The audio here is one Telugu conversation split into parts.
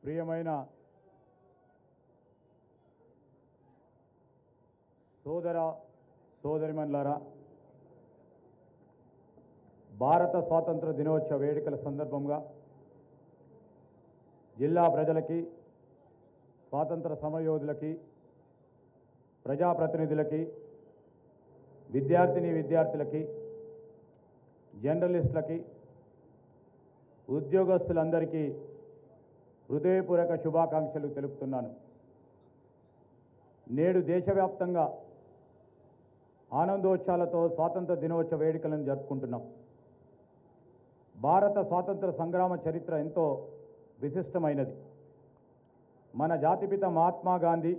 ప్రియమైన సోదర సోదరిమణులారా, భారత స్వాతంత్ర దినోత్సవ వేడుకల సందర్భంగా జిల్లా ప్రజలకి, స్వాతంత్ర సమరయోధులకి, ప్రజాప్రతినిధులకి, విద్యార్థులకి, జర్నలిస్టులకి, ఉద్యోగస్తులందరికీ హృదయపూర్వక శుభాకాంక్షలు తెలుపుతున్నాను. నేడు దేశవ్యాప్తంగా ఆనందోత్సవాలతో స్వాతంత్ర దినోత్సవ వేడుకలను జరుపుకుంటున్నాం. భారత స్వాతంత్ర సంగ్రామ చరిత్ర ఎంతో విశిష్టమైనది. మన జాతిపిత మహాత్మా గాంధీ,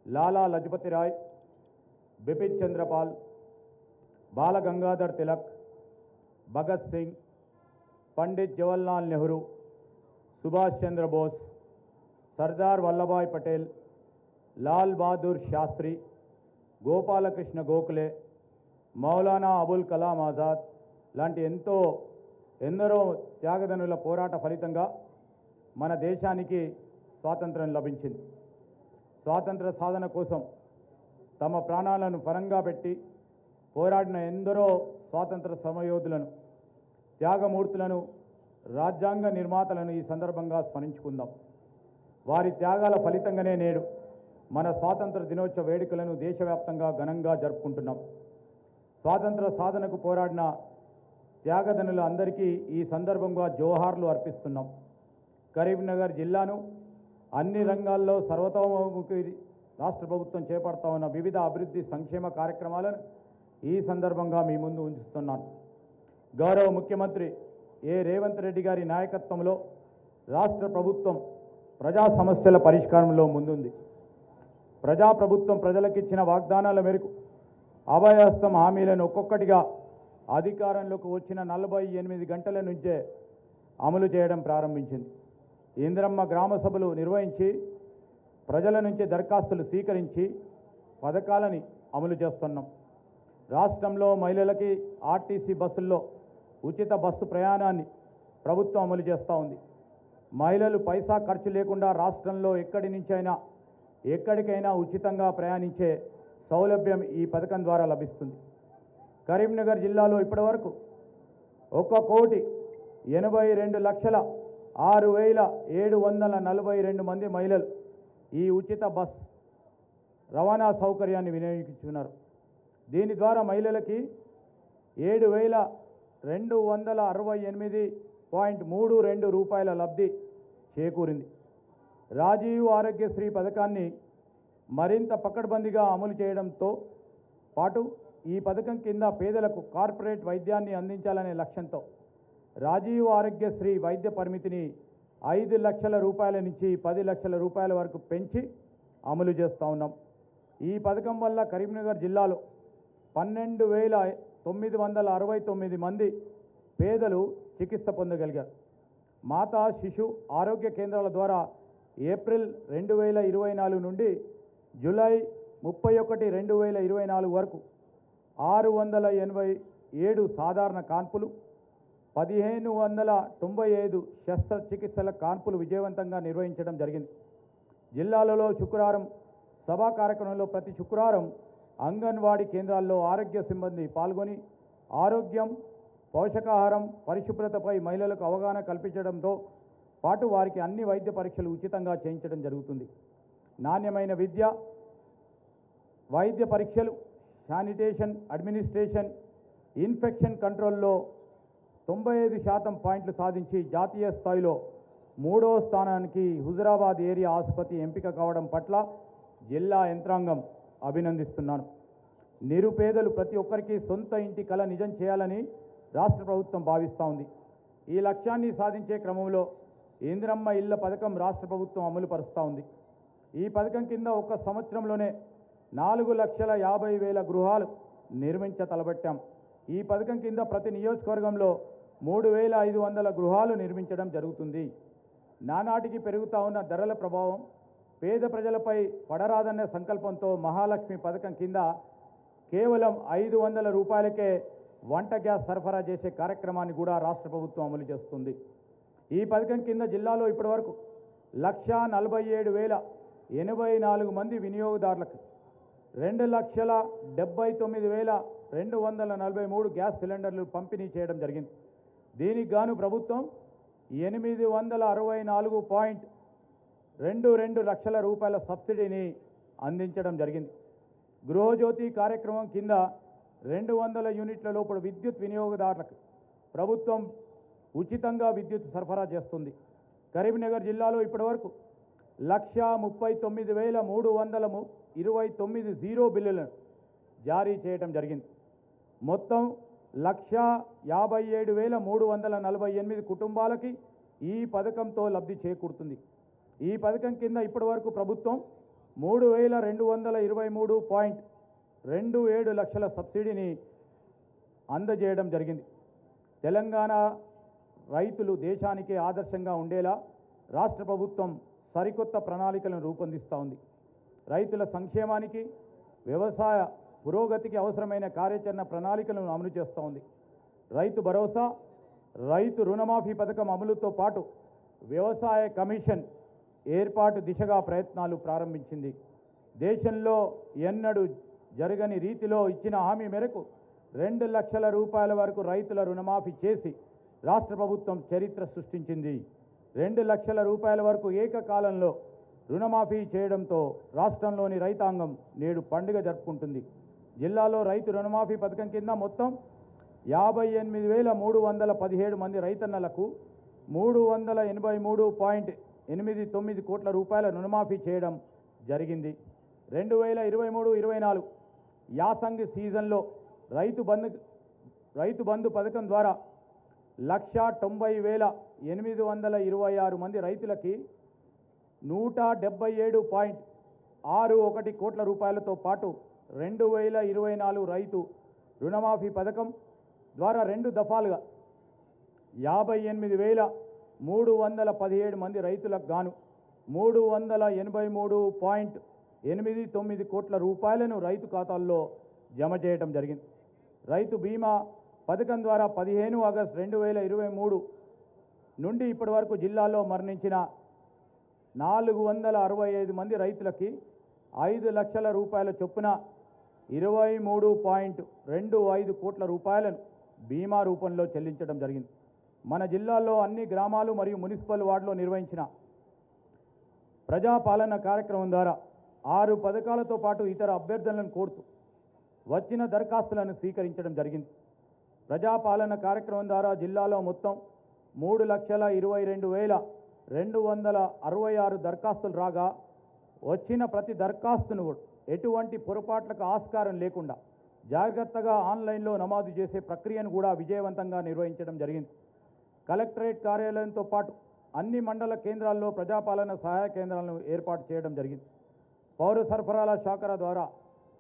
లాలా లజపతి రాయ్, బిపిన్ చంద్రపాల్, బాల గంగాధర్ తిలక్, భగత్ సింగ్, పండిత్ జవహర్లాల్ నెహ్రూ, సుభాష్ చంద్రబోస్, సర్దార్ వల్లభాయ్ పటేల్, లాల్ బహదూర్ శాస్త్రి, గోపాలకృష్ణ గోఖలే, మౌలానా అబుల్ కలాం ఆజాద్ లాంటి ఎందరో త్యాగదనుల పోరాట ఫలితంగా మన దేశానికి స్వాతంత్రం లభించింది. స్వాతంత్ర సాధన కోసం తమ ప్రాణాలను పరంగా పెట్టి పోరాడిన ఎందరో స్వాతంత్ర సమరయోధులను, త్యాగమూర్తులను, రాజ్యాంగ నిర్మాతలను ఈ సందర్భంగా స్మరించుకుందాం. వారి త్యాగాల ఫలితంగానే నేడు మన స్వాతంత్ర దినోత్సవ వేడుకలను దేశవ్యాప్తంగా ఘనంగా జరుపుకుంటున్నాం. స్వాతంత్ర సాధనకు పోరాడిన త్యాగదనుల అందరికీ ఈ సందర్భంగా జోహార్లు అర్పిస్తున్నాం. కరీంనగర్ జిల్లాను అన్ని రంగాల్లో సర్వతోముఖి రాష్ట్ర ప్రభుత్వం చేపడతా ఉన్న వివిధ అభివృద్ధి సంక్షేమ కార్యక్రమాలను ఈ సందర్భంగా మీ ముందు ఉంచుతున్నాను. గౌరవ ముఖ్యమంత్రి రేవంత్ రెడ్డి గారి నాయకత్వంలో రాష్ట్ర ప్రభుత్వం ప్రజా సమస్యల పరిష్కారంలో ముందుంది. ప్రజాప్రభుత్వం ప్రజలకిచ్చిన వాగ్దానాల మేరకు అభయహస్తం హామీలను ఒక్కొక్కటిగా అధికారంలోకి వచ్చిన 48 గంటల నుంచే అమలు చేయడం ప్రారంభించింది. ఇందిరమ్మ గ్రామ సభలు నిర్వహించి ప్రజల నుంచి దరఖాస్తులు స్వీకరించి పథకాలని అమలు చేస్తున్నాం. రాష్ట్రంలో మహిళలకి ఆర్టీసీ బస్సుల్లో ఉచిత బస్సు ప్రయాణాన్ని ప్రభుత్వం అమలు చేస్తూ ఉంది. మహిళలు పైసా ఖర్చు లేకుండా రాష్ట్రంలో ఎక్కడి నుంచైనా ఎక్కడికైనా ఉచితంగా ప్రయాణించే సౌలభ్యం ఈ పథకం ద్వారా లభిస్తుంది. కరీంనగర్ జిల్లాలో ఇప్పటివరకు 1,82,06,742 మంది మహిళలు ఈ ఉచిత బస్ రవాణా సౌకర్యాన్ని వినియోగించుకున్నారు. దీని ద్వారా మహిళలకి 7,268.32 రూపాయల లబ్ధి చేకూరింది. రాజీవ్ ఆరోగ్యశ్రీ పథకాన్ని మరింత పకడ్బందీగా అమలు చేయడంతో పాటు ఈ పథకం కింద పేదలకు కార్పొరేట్ వైద్యాన్ని అందించాలనే లక్ష్యంతో రాజీవ్ ఆరోగ్యశ్రీ వైద్య పరిమితిని 5 లక్షల రూపాయల నుంచి 10 లక్షల రూపాయల వరకు పెంచి అమలు చేస్తూ ఉన్నాం. ఈ పథకం వల్ల కరీంనగర్ జిల్లాలో 12,969 మంది పేదలు చికిత్స పొందగలిగారు. మాతా శిశు ఆరోగ్య కేంద్రాల ద్వారా ఏప్రిల్ 2024 నుండి జూలై 31, 2024 వరకు 687 సాధారణ కాన్పులు, 1,595 శస్త్రచికిత్సల కాన్పులు విజయవంతంగా నిర్వహించడం జరిగింది. జిల్లాలలో శుక్రవారం సభా కార్యక్రమంలో ప్రతి శుక్రవారం అంగన్వాడీ కేంద్రాల్లో ఆరోగ్య సిబ్బంది పాల్గొని ఆరోగ్యం, పోషకాహారం, పరిశుభ్రతపై మహిళలకు అవగాహన కల్పించడంతో పాటు వారికి అన్ని వైద్య పరీక్షలు ఉచితంగా చేయించడం జరుగుతుంది. నాణ్యమైన విద్య, వైద్య పరీక్షలు, శానిటేషన్, అడ్మినిస్ట్రేషన్, ఇన్ఫెక్షన్ కంట్రోల్లో 95% పాయింట్లు సాధించి జాతీయ స్థాయిలో 3వ స్థానానికి హుజురాబాద్ ఏరియా ఆసుపత్రి ఎంపిక కావడం పట్ల జిల్లా యంత్రాంగం అభినందిస్తున్నాను. నిరుపేదలు ప్రతి ఒక్కరికి సొంత ఇంటి కల నిజం చేయాలని రాష్ట్ర ప్రభుత్వం భావిస్తూ ఉంది. ఈ లక్ష్యాన్ని సాధించే క్రమంలో ఇందిరమ్మ ఇళ్ల పథకం రాష్ట్ర ప్రభుత్వం అమలు పరుస్తూ ఉంది. ఈ పథకం కింద ఒక సంవత్సరంలోనే 4,50,000 గృహాలు నిర్మించ తలపెట్టాం. ఈ పథకం కింద ప్రతి నియోజకవర్గంలో 3,500 గృహాలు నిర్మించడం జరుగుతుంది. నానాటికి పెరుగుతూ ఉన్న ధరల ప్రభావం పేద ప్రజలపై పడరాదన్న సంకల్పంతో మహాలక్ష్మి పథకం కింద కేవలం 500 రూపాయలకే వంట గ్యాస్ సరఫరా చేసే కార్యక్రమాన్ని కూడా రాష్ట్ర ప్రభుత్వం అమలు చేస్తుంది. ఈ పథకం కింద జిల్లాలో ఇప్పటివరకు 1,47,084 మంది వినియోగదారులకు 2,79,243 గ్యాస్ సిలిండర్లు పంపిణీ చేయడం జరిగింది. దీనికి గాను ప్రభుత్వం 864.22 లక్షల రూపాయల సబ్సిడీని అందించడం జరిగింది. గృహజ్యోతి కార్యక్రమం కింద 200 యూనిట్ల లోపల విద్యుత్ వినియోగదారులకు ప్రభుత్వం ఉచితంగా విద్యుత్ సరఫరా చేస్తుంది. కరీంనగర్ జిల్లాలో ఇప్పటివరకు 1,39,329 జీరో బిల్లులను జారీ చేయడం జరిగింది. మొత్తం 1,57,348 కుటుంబాలకి ఈ పథకంతో లబ్ధి చేకూరుతుంది. ఈ పథకం కింద ఇప్పటివరకు ప్రభుత్వం 3,223.27 లక్షల సబ్సిడీని అందజేయడం జరిగింది. తెలంగాణ రైతులు దేశానికే ఆదర్శంగా ఉండేలా రాష్ట్ర ప్రభుత్వం సరికొత్త ప్రణాళికలను రూపొందిస్తూ ఉంది. రైతుల సంక్షేమానికి వ్యవసాయ పురోగతికి అవసరమైన కార్యాచరణ ప్రణాళికలను అమలు చేస్తూ ఉంది. రైతు భరోసా, రైతు రుణమాఫీ పథకం అమలుతో పాటు వ్యవసాయ కమిషన్ ఏర్పాటు దిశగా ప్రయత్నాలు ప్రారంభించింది. దేశంలో ఎన్నడూ జరగని రీతిలో ఇచ్చిన హామీ మేరకు 2 లక్షల రూపాయల వరకు రైతుల రుణమాఫీ చేసి రాష్ట్ర ప్రభుత్వం చరిత్ర సృష్టించింది. 2 లక్షల రూపాయల వరకు ఏకకాలంలో రుణమాఫీ చేయడంతో రాష్ట్రంలోని రైతాంగం నేడు పండుగ జరుపుకుంటుంది. జిల్లాలో రైతు రుణమాఫీ పథకం కింద మొత్తం 58,317 మంది రైతన్నలకు 383.89 కోట్ల రూపాయల రుణమాఫీ చేయడం జరిగింది. 2023-24 యాసంగి సీజన్లో రైతు బంధు పథకం ద్వారా 1,90,826 మంది రైతులకి 177.61 కోట్ల రూపాయలతో పాటు 2024 రైతు రుణమాఫీ పథకం ద్వారా 2 దఫాలుగా 58,317 మంది రైతులకు గాను 383.89 కోట్ల రూపాయలను రైతు ఖాతాల్లో జమ చేయడం జరిగింది. రైతు బీమా పథకం ద్వారా 15 ఆగస్టు 2023 నుండి ఇప్పటి వరకు జిల్లాలో మరణించిన 465 మంది రైతులకి 5 లక్షల రూపాయల చొప్పున 23.25 కోట్ల రూపాయలను బీమా రూపంలో చెల్లించడం జరిగింది. మన జిల్లాలో అన్ని గ్రామాలు మరియు మున్సిపల్ వార్డులో నిర్వహించిన ప్రజాపాలన కార్యక్రమం ద్వారా 6 పథకాలతో పాటు ఇతర అభ్యర్థనలను కోరుతూ వచ్చిన దరఖాస్తులను స్వీకరించడం జరిగింది. ప్రజాపాలన కార్యక్రమం ద్వారా జిల్లాలో మొత్తం 3,22,266 దరఖాస్తులు రాగా వచ్చిన ప్రతి దరఖాస్తును ఎటువంటి పొరపాట్లకు ఆస్కారం లేకుండా జాగ్రత్తగా ఆన్లైన్లో నమోదు చేసే ప్రక్రియను కూడా విజయవంతంగా నిర్వహించడం జరిగింది. కలెక్టరేట్ కార్యాలయంతో పాటు అన్ని మండల కేంద్రాల్లో ప్రజాపాలన సహాయ కేంద్రాలను ఏర్పాటు చేయడం జరిగింది. పౌర సరఫరాల శాఖ ద్వారా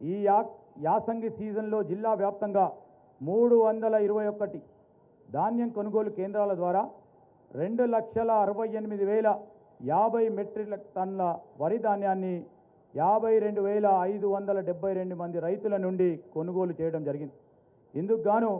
ఈ యాసంగి సీజన్లో జిల్లా వ్యాప్తంగా 321 ధాన్యం కొనుగోలు కేంద్రాల ద్వారా 2,68,050 మెట్రిక్ టన్నుల వరి ధాన్యాన్ని 52,572 మంది రైతుల నుండి కొనుగోలు చేయడం జరిగింది. ఇందుకు గాను